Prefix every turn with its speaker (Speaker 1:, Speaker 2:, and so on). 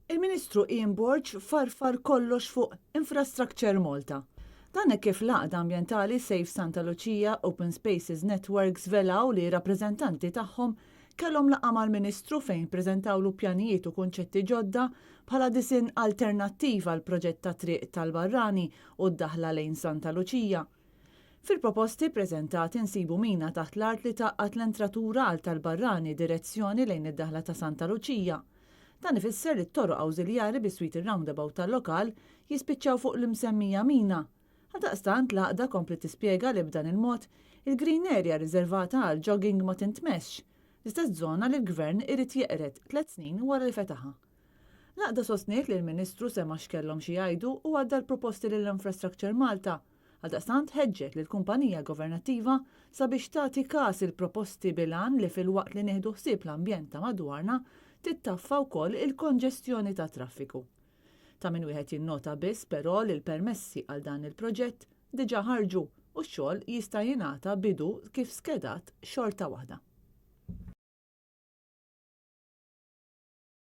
Speaker 1: Il-Ministru Ian Borg farfar kollox fuq Infrastructure Malta. Dan hekk kif l-għaqda ambjentali Safe Santa Lucia Open Spaces Networks velaw li rappreżentanti tagħhom kellhom laqgħa mal-Ministru fejn preżentawlu pjanijiet u kunċetti ġodda bħala disin alternattiva għal proġett ta' triq tal-Barrani u d-daħla lejn Santa Lucia. Fil-proposti preżentati nsibu mina taħt l-art li taqqat l-entratura għal tal-Barrani direzzjoni lejn id-daħla ta' Santa Lucia. Dan ifisser li t-toroq awżiljari bi swit ir-roundabout tal-lokal jispiċċaw fuq l-imsemmija mina. Għaldaqstant l-għaqda kompli tispjega li b'dan il-mod il-green area riservata għal jogging ma tintmexx, l-istess żona li l-Gvern irid jeqret 3 snin wara li fetaħa. L-għaqda sostniet li l-Ministru sema x'kellhom xi jgħidu u għadda l-proposti lill-Infrastructure Malta. Għaldaqstant ħeġġet lill-kumpanija governattiva sabiex tagħti każ il-proposti bilan li fil-waqt li nieħdu ħsieb l-ambjent ta' madwarna tittaffa wkoll il-konġestjoni ta' traffiku. Ta' min wieħed jinnota biss però li l-permessi għal dan il-proġett diġà ħarġu u x-xogħol jista' jingħata bidu kif skedat xorta waħda.